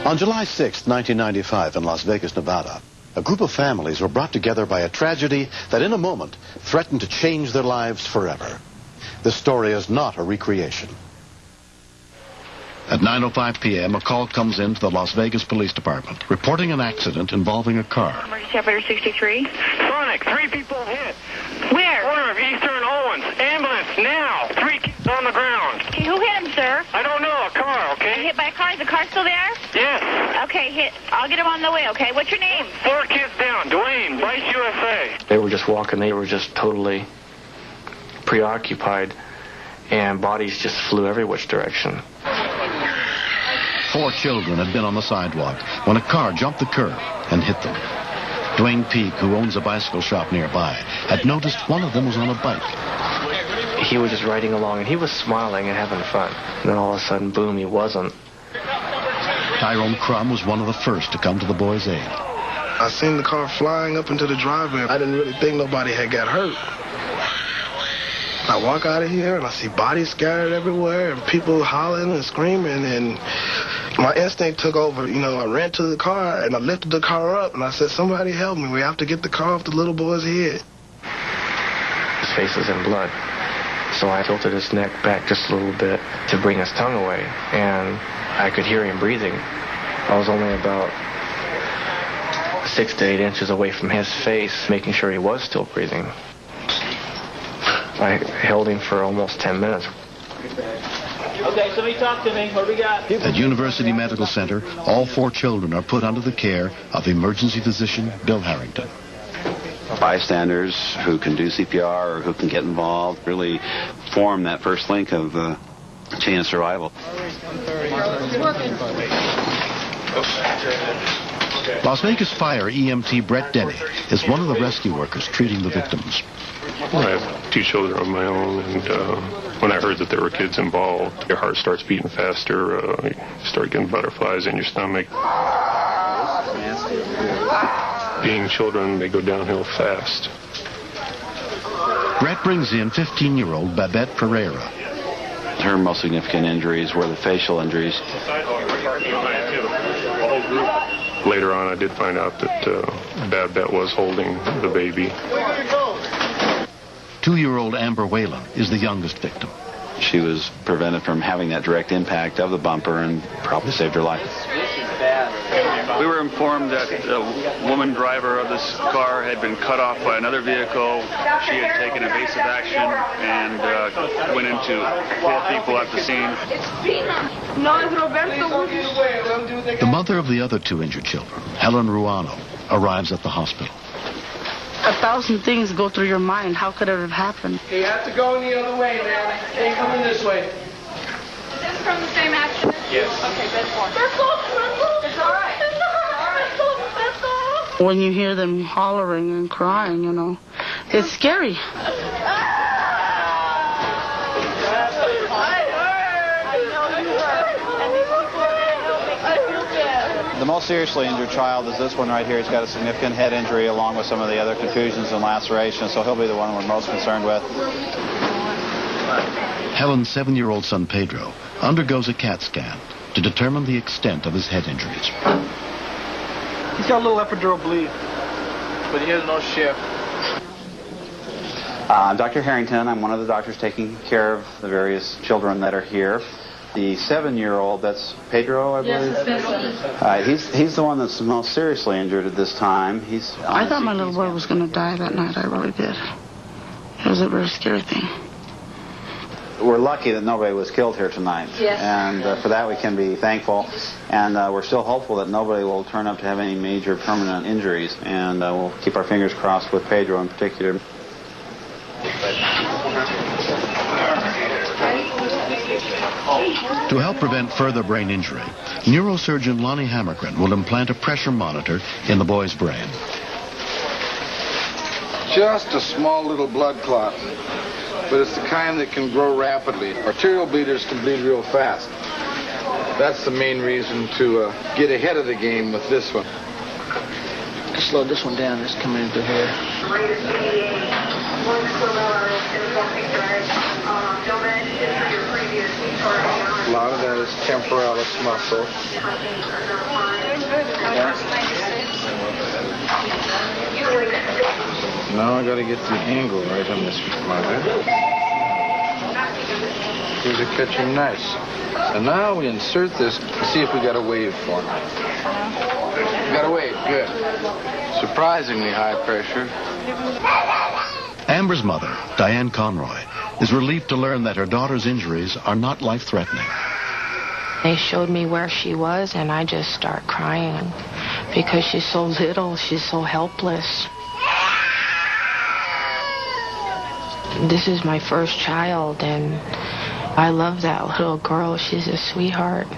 On July 6, 1995, in Las Vegas, Nevada, a group of families were brought together by a tragedy that in a moment threatened to change their lives forever. This story is not a recreation. At 9:05 p.m., a call comes in to the Las Vegas Police Department, reporting an accident involving a car. Emergency operator 63. Sonic, 3 people hit. Where? Corner of Eastern Owens. Ambulance, now. 3 kids on the ground. Okay, who hit him, sir? I don't know, a car, okay? Hit by a car? Is the car still there? Yes. Okay, I'll get him on the way, okay? What's your name? 4 kids down. Dwayne, Bryce, USA. They were just walking. They were just totally preoccupied, and bodies just flew every which direction. 4 children had been on the sidewalk when a car jumped the curb and hit them. Dwayne Peak, who owns a bicycle shop nearby, had noticed one of them was on a bike. He was just riding along, and he was smiling and having fun. And then all of a sudden, boom, he wasn't. Tyrone Crum was one of the first to come to the boy's aid. I seen the car flying up into the driveway. I didn't really think nobody had got hurt. I walk out of here, and I see bodies scattered everywhere, and people hollering and screaming, and my instinct took over. You know, I ran to the car, and I lifted the car up, and I said, somebody help me. We have to get the car off the little boy's head. His face was in blood. So I tilted his neck back just a little bit to bring his tongue away, and I could hear him breathing. I was only about 6 to 8 inches away from his face, making sure he was still breathing. I held him for almost 10 minutes. Okay, somebody talk to me. What do we got? At University Medical Center, all 4 children are put under the care of emergency physician Bill Harrington. Bystanders who can do CPR or who can get involved really form that first link of the chain of survival. Las Vegas Fire EMT Brett Denny is one of the rescue workers treating the victims. I have 2 children of my own, and when I heard that there were kids involved, your heart starts beating faster, you start getting butterflies in your stomach. Being children, they go downhill fast. Brett brings in 15-year-old Babette Pereira. Her most significant injuries were the facial injuries. Later on, I did find out that Babette was holding the baby. 2-year-old Amber Whalen is the youngest victim. She was prevented from having that direct impact of the bumper and probably saved her life. We were informed that the woman driver of this car had been cut off by another vehicle. She had taken evasive action and went in to help people at the scene. The mother of the other 2 injured children, Helen Ruano, arrives at the hospital. 1,000 things go through your mind. How could it have happened? You have to go the other way, man. Ain't coming this way. Is this from the same accident? Yes. Okay, that's one. It's all right. When you hear them hollering and crying, you know, it's scary. The most seriously injured child is this one right here. He's got a significant head injury along with some of the other contusions and lacerations, so he'll be the one we're most concerned with. Helen's 7-year-old son Pedro undergoes a CAT scan to determine the extent of his head injuries. He's got a little epidural bleed, but he has no shift. I'm Dr. Harrington. I'm one of the doctors taking care of the various children that are here. The 7-year-old, that's Pedro, I believe? Yes, he's the one that's the most seriously injured at this time. I thought my little boy was going to die that night. I really did. It was a very scary thing. We're lucky that nobody was killed here tonight. Yes. And for that we can be thankful. And we're still hopeful that nobody will turn up to have any major permanent injuries. And we'll keep our fingers crossed with Pedro in particular. To help prevent further brain injury, neurosurgeon Lonnie Hammergren will implant a pressure monitor in the boy's brain. Just a small little blood clot, but it's the kind that can grow rapidly. Arterial bleeders can bleed real fast. That's the main reason to get ahead of the game with this one. Slow this one down. It's coming into here. lot of that is temporalis muscle. Now I got to get the angle right on this mother. Here's a catching nice. And now we insert this to see if we got a wave form. Got a wave, good. Surprisingly high pressure. Amber's mother, Diane Conroy, is relieved to learn that her daughter's injuries are not life-threatening. They showed me where she was, and I just start crying because she's so little, she's so helpless. This is my first child, and I love that little girl. She's a sweetheart.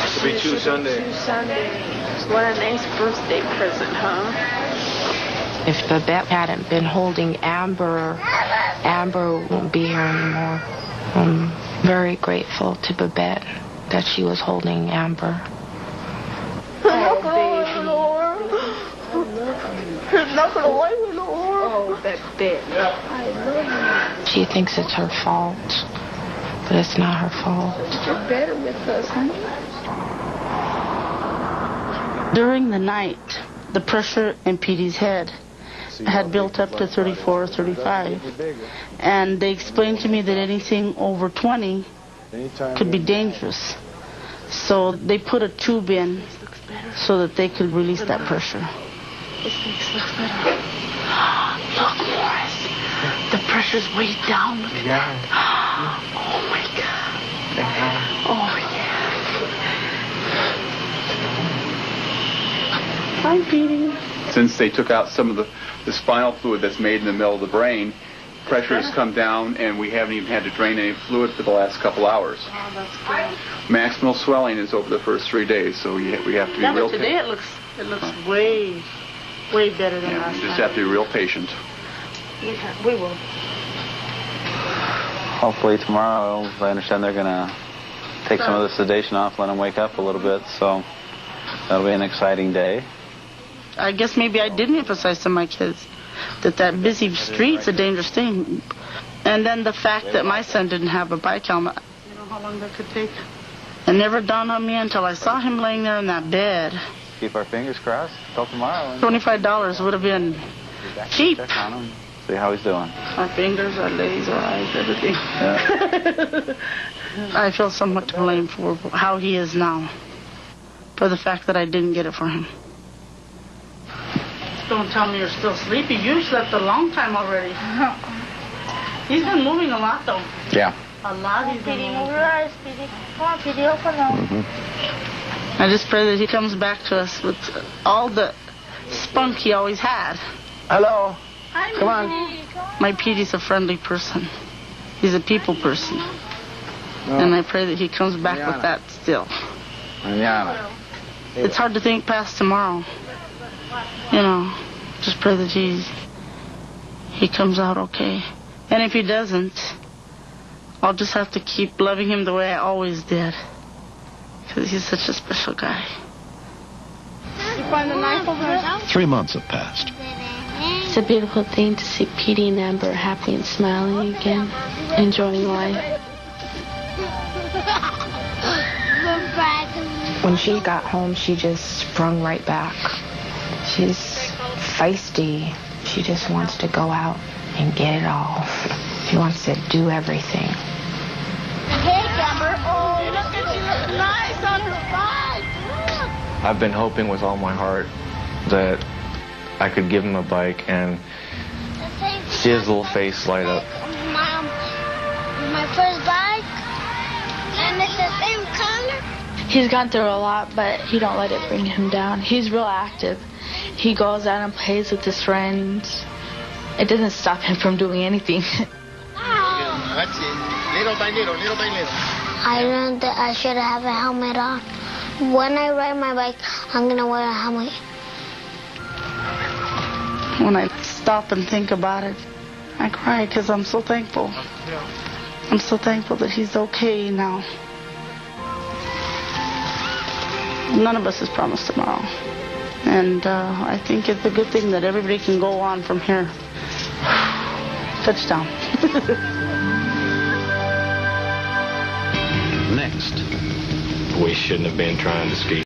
It'll be 2 Sundays. 2 Sundays. What a nice birthday present, huh? If Babette hadn't been holding Amber, Amber won't be here anymore. I'm very grateful to Babette that she was holding Amber. Oh, Babette. I love you. She thinks it's her fault, but it's not her fault. You're better with us, honey. During the night, the pressure in Petey's head had built up to 34 or 35. And they explained to me that anything over 20 could be dangerous. So they put a tube in so that they could release that pressure. This looks better. Look, Morris. The pressure's way down. Look at that. Oh, my God. Oh, yeah. Hi, Petey. Since they took out some of the spinal fluid that's made in the middle of the brain, pressure has come down, and we haven't even had to drain any fluid for the last couple hours. Oh, that's good. Maximal swelling is over the first 3 days, so we have to be Yeah, real but today it looks way better than last we just time. have to be real patient. We will. Hopefully tomorrow, I understand they're going to take some of the sedation off, let them wake up a little bit, so that'll be an exciting day. I guess maybe I didn't emphasize to my kids that busy street's a dangerous thing. And then the fact that my son didn't have a bike helmet. You know how long that could take? It never dawned on me until I saw him laying there in that bed. Keep our fingers crossed till tomorrow. $25 would have been cheap. Check on him, see how he's doing. Our fingers, our legs, our eyes, everything. Yeah. I feel somewhat to blame for how he is now. For the fact that I didn't get it for him. Don't tell me you're still sleepy. You slept a long time already. He's been moving a lot, though. Yeah. A lot he's been moving. Move your eyes, Petey. Come on, Petey, open up. I just pray that he comes back to us with all the spunk he always had. Hello. Hi, Come on. My Petey's a friendly person. He's a people person. And I pray that he comes back with that still. Mañana. It's hard to think past tomorrow. You know, just pray that he comes out okay. And if he doesn't, I'll just have to keep loving him the way I always did. Because he's such a special guy. You find the knife over there? 3 months have passed. It's a beautiful thing to see Petey and Amber happy and smiling again, enjoying life. When she got home, she just sprung right back. She's feisty. She just wants to go out and get it all. She wants to do everything. Hey, Amber. Oh, look at you. Look nice on her bike. I've been hoping with all my heart that I could give him a bike and see his little face light up. My first bike, and it's the same color. He's gone through a lot, but he don't let it bring him down. He's real active. He goes out and plays with his friends. It doesn't stop him from doing anything. That's it. Little by little, little by little. I learned that I should have a helmet on. When I ride my bike, I'm going to wear a helmet. When I stop and think about it, I cry because I'm so thankful. I'm so thankful that he's okay now. None of us is promised tomorrow. And I think it's a good thing that everybody can go on from here. Touchdown. next. We shouldn't have been trying to ski.